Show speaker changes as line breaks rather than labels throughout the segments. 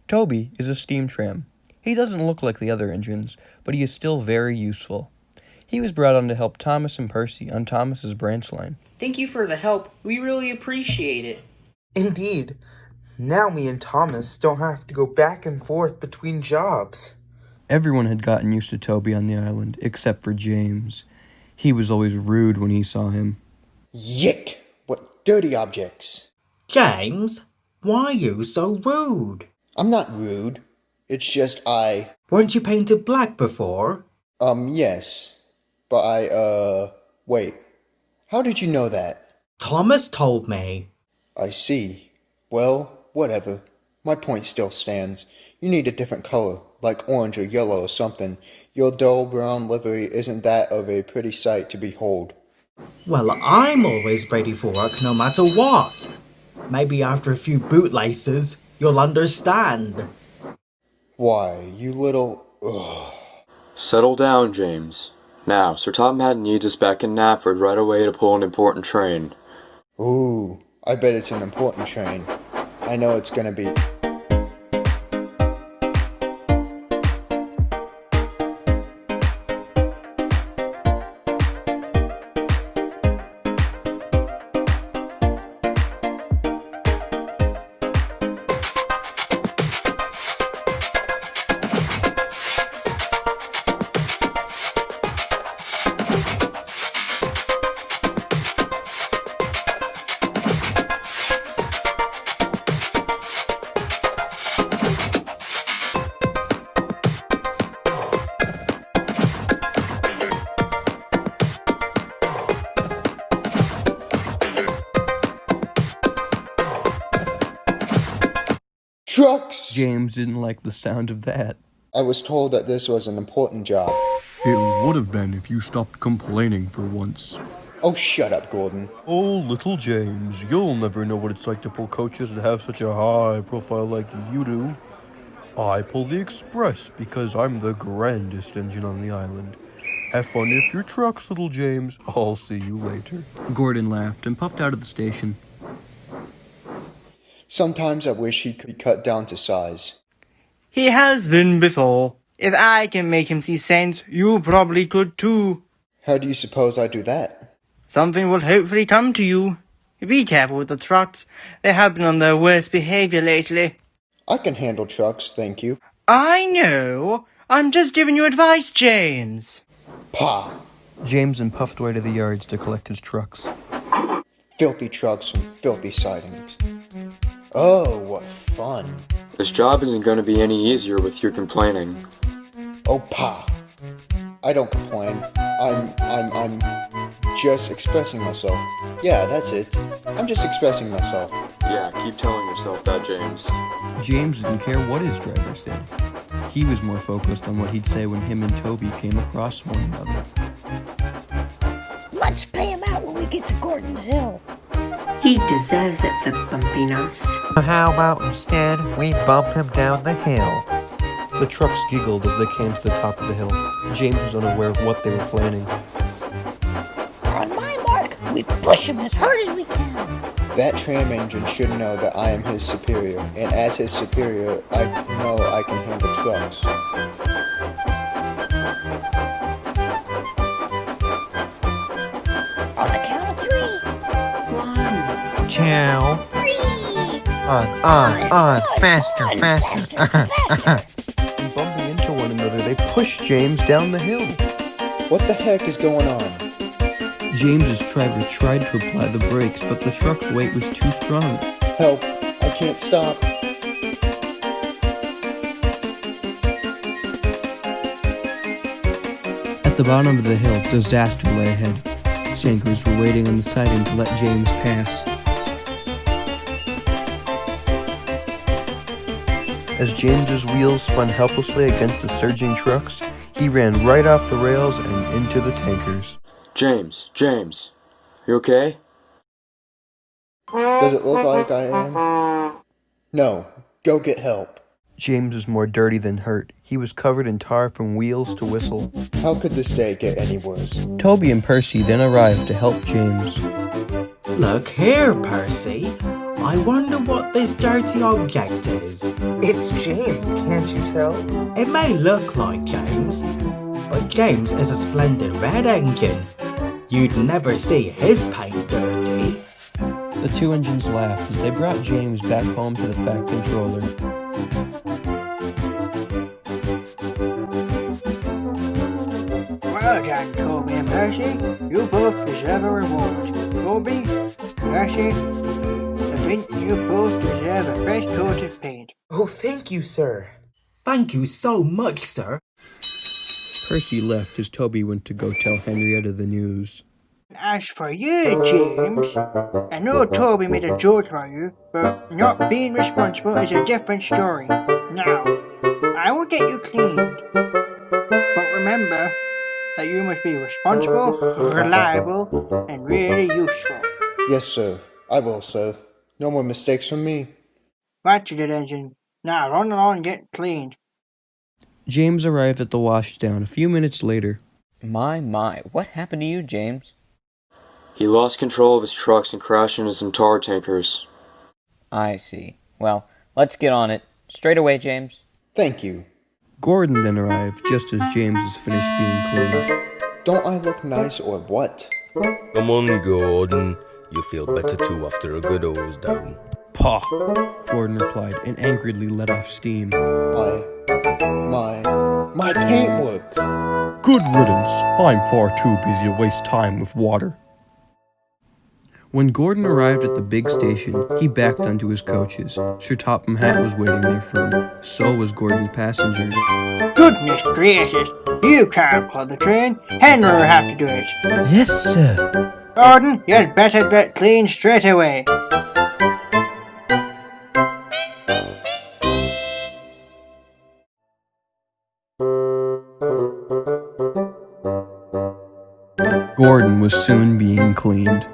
Toby is a steam tram. He doesn't look like the other engines, but he is still very useful. He was brought on to help Thomas and Percy on Thomas's branch line.
Thank you for the help. We really appreciate it.
Indeed. Now me and Thomas don't have to go back and forth between jobs.
Everyone had gotten used to Toby on the island, except for James. He was always rude when he saw him.
Yick! What dirty objects!
James, why are you so rude?
I'm not rude. It's just
Weren't you painted black before?
Yes. But wait. How did you know that?
Thomas told me.
I see. Well, whatever. My point still stands. You need a different color, like orange or yellow or something. Your dull brown livery isn't that of a pretty sight to behold.
Well, I'm always ready for work no matter what. Maybe after a few bootlaces, you'll understand.
Why, you little... Ugh.
Settle down, James. Now, Sir Tom Haddon needs us back in Knapford right away to pull an important train.
Ooh, I bet it's an important train. I know it's gonna be... Trucks!
James didn't like the sound of that.
I was told that this was an important job.
It would have been if you stopped complaining for once.
Oh, shut up, Gordon.
Oh, little James, you'll never know what it's like to pull coaches that have such a high profile like you do. I pull the express because I'm the grandest engine on the island. Have fun with your trucks, little James. I'll see you later. Gordon laughed and puffed out of the station.
Sometimes I wish he could be cut down to size.
He has been before. If I can make him see sense, you probably could too.
How do you suppose I do that?
Something will hopefully come to you. Be careful with the trucks. They have been on their worst behavior lately.
I can handle trucks, thank you.
I know. I'm just giving you advice, James.
Pah!
James and puffed away to the yards to collect his trucks.
Filthy trucks and filthy sidings. Oh, what fun.
This job isn't going to be any easier with your complaining.
Oh, pah. I don't complain. I'm just expressing myself. Yeah, that's it. I'm just expressing myself.
Yeah, keep telling yourself that, James.
James didn't care what his driver said. He was more focused on what he'd say when him and Toby came across one another.
Let's pay him out when we get to Gordon's Hill.
He deserves it for bumping us.
How about instead we bump him down the hill?
The trucks giggled as they came to the top of the hill. James was unaware of what they were planning.
On my mark, we push him as hard as we can.
That tram engine should know that I am his superior, and as his superior, I know I can handle trucks.
On the count of 3.
1,
Ciao.
3.
Faster.
Faster.
Bumping into one another, they pushed James down the hill.
What the heck is going on?
James's driver tried to apply the brakes, but the truck's weight was too strong.
Help! I can't stop.
At the bottom of the hill, disaster lay ahead. Sankers were waiting on the siding to let James pass. As James's wheels spun helplessly against the surging trucks, he ran right off the rails and into the tankers.
James, you okay?
Does it look like I am? No. Go get help.
James was more dirty than hurt. He was covered in tar from wheels to whistle.
How could this day get any worse?
Toby and Percy then arrived to help James.
Look here, Percy. I wonder what this dirty object is.
It's James, can't you tell?
It may look like James, but James is a splendid red engine. You'd never see his paint dirty.
The two engines laughed as they brought James back home to the Fat Controller.
Well done, Toby and Percy. You both deserve a reward. Toby, Percy, I think you both deserve a fresh coat of paint.
Oh, thank you, sir.
Thank you so much, sir.
Percy left as Toby went to go tell Henrietta the news.
As for you, James, I know Toby made a joke about you, but not being responsible is a different story. Now, I will get you cleaned. But remember that you must be responsible, reliable, and really useful.
Yes, sir. I will, sir. No more mistakes from me.
That's it, engine. Now run along and get cleaned.
James arrived at the washdown a few minutes later.
My, what happened to you, James?
He lost control of his trucks and crashed into some tar tankers.
I see. Well, let's get on it. Straight away, James.
Thank you.
Gordon then arrived just as James was finished being cleaned.
Don't I look nice or what?
Come on, Gordon. You feel better too after a good hose down.
Pah! Gordon replied and angrily let off steam.
My paintwork!
Good riddance. I'm far too busy to waste time with water. When Gordon arrived at the big station, he backed onto his coaches. Sir Topham Hatt was waiting there for him. So was Gordon's passengers.
Goodness gracious, you can't pull the train. Henry will have to do it.
Yes, sir.
Gordon, you'd better get clean straight away.
Gordon was soon being cleaned.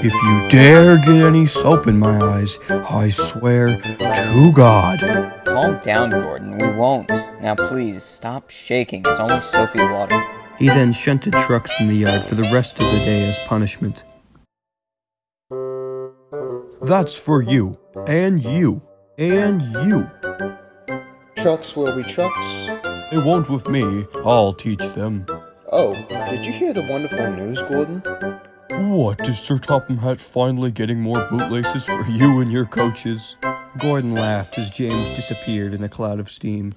If you dare get any soap in my eyes, I swear to God.
Calm down, Gordon. We won't. Now please, stop shaking. It's only soapy water.
He then shunted trucks in the yard for the rest of the day as punishment. That's for you, and you, and you.
Trucks will be trucks.
They won't with me. I'll teach them.
Oh, did you hear the wonderful news, Gordon?
What, is Sir Topham Hatt finally getting more bootlaces for you and your coaches? Gordon laughed as James disappeared in a cloud of steam.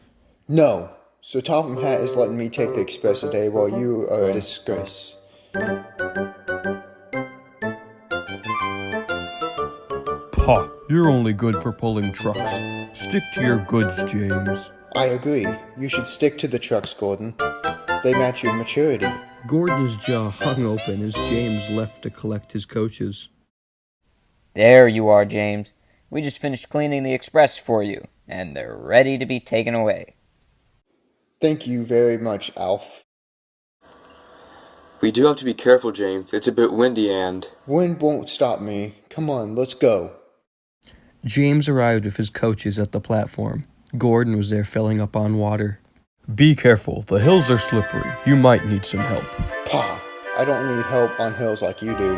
No, Sir Topham Hatt is letting me take the express today while you are a disgrace.
Pah, you're only good for pulling trucks. Stick to your goods, James.
I agree. You should stick to the trucks, Gordon. They match your maturity.
Gordon's jaw hung open as James left to collect his coaches.
There you are, James. We just finished cleaning the express for you, and they're ready to be taken away.
Thank you very much, Alf.
We do have to be careful, James. It's a bit windy and...
Wind won't stop me. Come on, let's go.
James arrived with his coaches at the platform. Gordon was there filling up on water. Be careful, the hills are slippery. You might need some help.
Pa, I don't need help on hills like you do.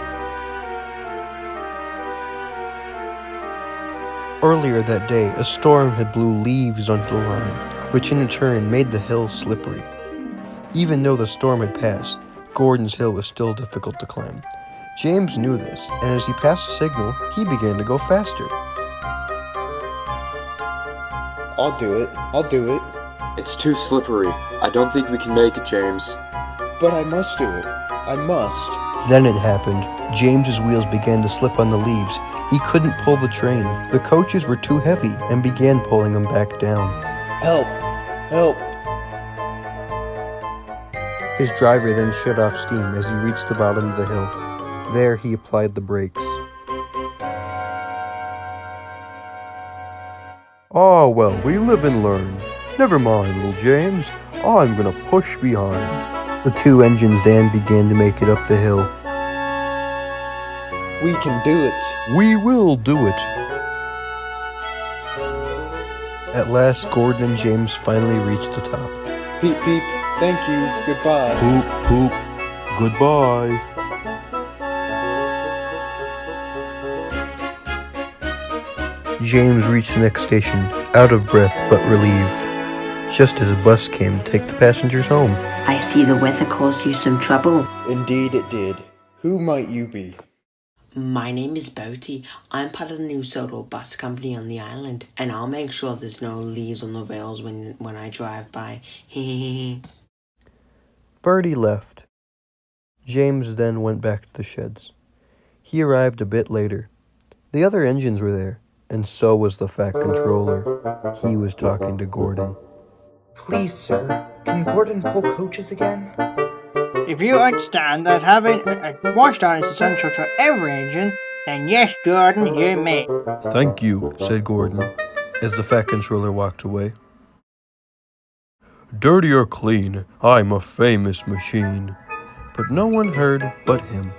Earlier that day, a storm had blew leaves onto the line, which in turn made the hill slippery. Even though the storm had passed, Gordon's hill was still difficult to climb. James knew this, and as he passed the signal, he began to go faster.
I'll do it.
It's too slippery. I don't think we can make it, James.
But I must do it. I must.
Then it happened. James's wheels began to slip on the leaves. He couldn't pull the train. The coaches were too heavy and began pulling him back down.
Help! Help!
His driver then shut off steam as he reached the bottom of the hill. There he applied the brakes. Ah, well, we live and learn. Never mind, little James. I'm gonna push behind. The two engines then began to make it up the hill.
We can do it.
We will do it. At last, Gordon and James finally reached the top.
Peep, peep. Thank you. Goodbye.
Poop, poop. Goodbye. James reached the next station, out of breath but relieved, just as a bus came to take the passengers home.
I see the weather caused you some trouble.
Indeed it did. Who might you be?
My name is Bertie. I'm part of the new Soto bus company on the island, and I'll make sure there's no leaves on the rails when I drive by.
Bertie left. James then went back to the sheds. He arrived a bit later. The other engines were there, and so was the Fat Controller. He was talking to Gordon.
Please, sir, can Gordon pull coaches again?
If you understand that having a watchdog is essential to every engine, then yes, Gordon, you may.
Thank you, said Gordon, as the Fat Controller walked away. Dirty or clean, I'm a famous machine. But no one heard but him.